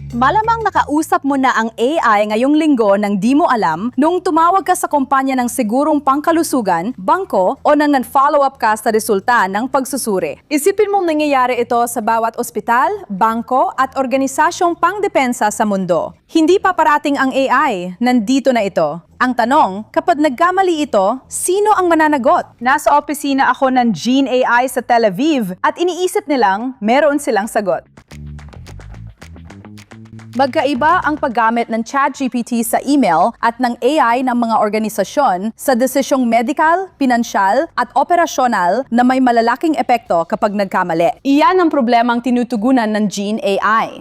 Malamang nakausap mo na ang AI ngayong linggo nang di mo alam nung tumawag ka sa kumpanya ng sigurong pangkalusugan, bangko o nang follow up ka sa resulta ng pagsusuri. Isipin mong nangyayari ito sa bawat ospital, bangko at organisasyong pangdepensa sa mundo. Hindi pa parating ang AI, nandito na ito. Ang tanong, kapag nagkamali ito, sino ang mananagot? Nasa opisina ako ng Gene AI sa Tel Aviv at iniisip nilang meron silang sagot. Magkaiba ang paggamit ng ChatGPT sa email at ng AI ng mga organisasyon sa desisyong medikal, pinansyal at operasyonal na may malalaking epekto kapag nagkamali. Iyan ang problemang tinutugunan ng Gene AI.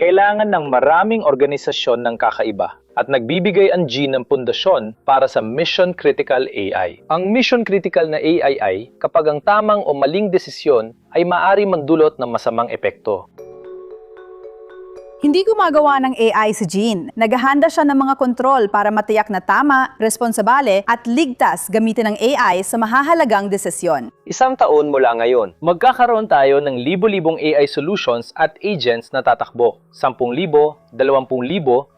Kailangan ng maraming organisasyon ng kakaiba at nagbibigay ang Gene ng pundasyon para sa Mission Critical AI. Ang Mission Critical na AI ay kapag ang tamang o maling desisyon ay maaari mandulot ng masamang epekto. Hindi gumagawa ng AI si Gene. Naghahanda siya ng mga kontrol para matiyak na tama, responsabale at ligtas gamitin ng AI sa mahahalagang desisyon. Isang taon mula ngayon, magkakaroon tayo ng libo-libong AI solutions at agents na tatakbo. 10,000, 20,000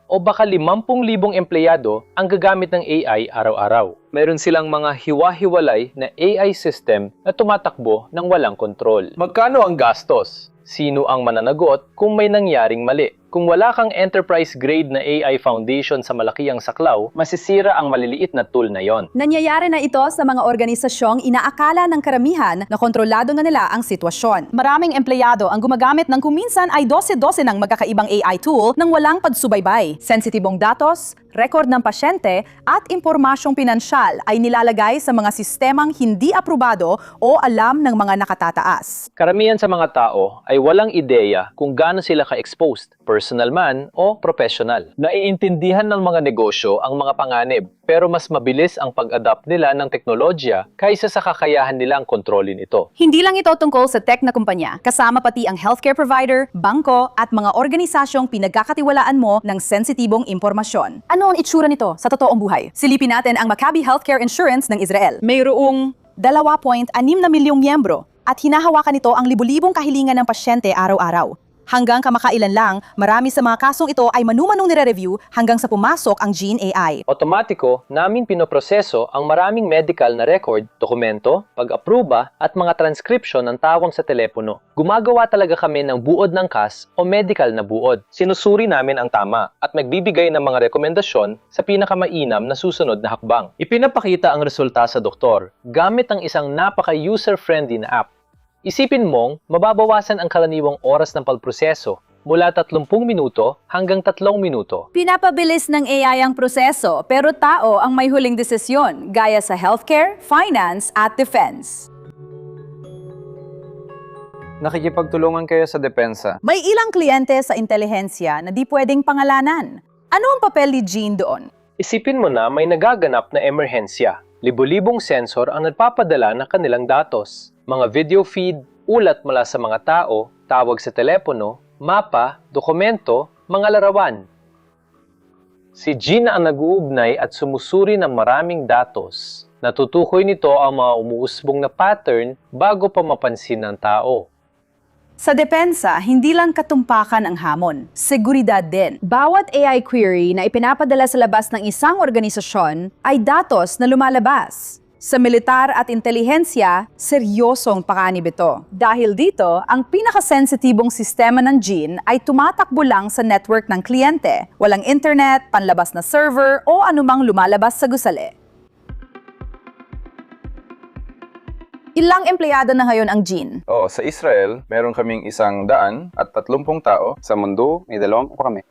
o baka 50,000 empleyado ang gagamit ng AI araw-araw. Meron silang mga hiwa-hiwalay na AI system na tumatakbo ng walang kontrol. Magkano ang gastos? Sino ang mananagot kung may nangyaring mali? Kung wala kang enterprise-grade na AI foundation sa malakihang saklaw, masisira ang maliliit na tool na yon. Nangyayari na ito sa mga organisasyong inaakala ng karamihan na kontrolado na nila ang sitwasyon. Maraming empleyado ang gumagamit ng kuminsan ay 12-12 ng magkakaibang AI tool nang walang pagsubaybay. Sensitibong datos, record ng pasyente at impormasyong pinansyal ay nilalagay sa mga sistemang hindi aprobado o alam ng mga nakatataas. Karamihan sa mga tao ay walang ideya kung gaano sila ka-exposed, personal man o professional. Naiintindihan ng mga negosyo ang mga panganib, pero mas mabilis ang pag-adapt nila ng teknolohiya kaysa sa kakayahan nilang kontrolin ito. Hindi lang ito tungkol sa tech na kumpanya, kasama pati ang healthcare provider, bangko at mga organisasyong pinagkakatiwalaan mo ng sensitibong impormasyon. Ano ang itsura nito sa totoong buhay? Silipin natin ang Maccabi Healthcare Insurance ng Israel. Mayroong 2.6 na milyong miyembro at hinahawakan nito ang libu-libong kahilingan ng pasyente araw-araw. Hanggang kamakailan lang, marami sa mga kasong ito ay manumanong nire-review hanggang sa pumasok ang Gene AI. Otomatiko, namin pinoproseso ang maraming medical na record, dokumento, pag-aproba at mga transcription ng tawag sa telepono. Gumagawa talaga kami ng buod ng CAS o medical na buod. Sinusuri namin ang tama at nagbibigay ng mga rekomendasyon sa pinakamainam na susunod na hakbang. Ipinapakita ang resulta sa doktor gamit ang isang napaka-user-friendly na app. Isipin mong mababawasan ang karaniwang oras ng pagproseso mula 30 minuto hanggang 3 minuto. Pinapabilis ng AI ang proseso pero tao ang may huling desisyon gaya sa healthcare, finance at defense. Nakikipagtulungan kayo sa depensa. May ilang kliyente sa intelihensya na di pwedeng pangalanan. Ano ang papel ni Gene doon? Isipin mo na may nagaganap na emerhensya. Libo-libong sensor ang nagpapadala ng kanilang datos. Mga video feed, ulat mula sa mga tao, tawag sa telepono, mapa, dokumento, mga larawan. Si Gene ang nag-uugnay at sumusuri ng maraming datos. Natutukoy nito ang mga umuusbong na pattern bago pa mapansin ng tao. Sa depensa, hindi lang katumpakan ang hamon, seguridad din. Bawat AI query na ipinapadala sa labas ng isang organisasyon ay datos na lumalabas. Sa militar at intelihensya, seryosong pakanib ito. Dahil dito, ang pinakasensitibong sistema ng Gene ay tumatakbo lang sa network ng kliyente. Walang internet, panlabas na server o anumang lumalabas sa gusali. Ilang empleyado na ngayon ang Gene? Sa Israel, meron kaming 130 tao. Sa mundo, may 2 kami.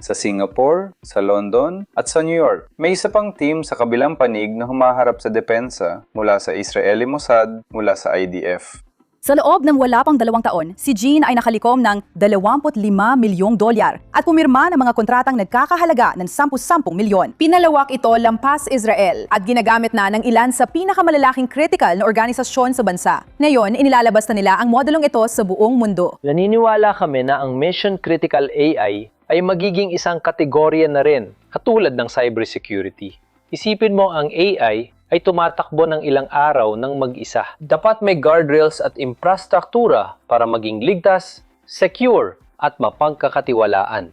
Sa Singapore, sa London, at sa New York. May isa pang team sa kabilang panig na humaharap sa depensa mula sa Israeli Mossad, mula sa IDF. Sa loob ng wala pang 2 taon, si Gene ay nakalikom ng $25 milyong at pumirma ng mga kontratang nagkakahalaga ng 10 milyon. Pinalawak ito lampas Israel at ginagamit na ng ilan sa pinakamalalaking critical na organisasyon sa bansa. Ngayon, inilalabas na nila ang modulong ito sa buong mundo. Naniniwala kami na ang Mission Critical AI ay magiging isang kategorya na rin, katulad ng cybersecurity. Isipin mo ang AI ay tumatakbo ng ilang araw ng mag-isa. Dapat may guardrails at infrastruktura para maging ligtas, secure, at mapagkakatiwalaan.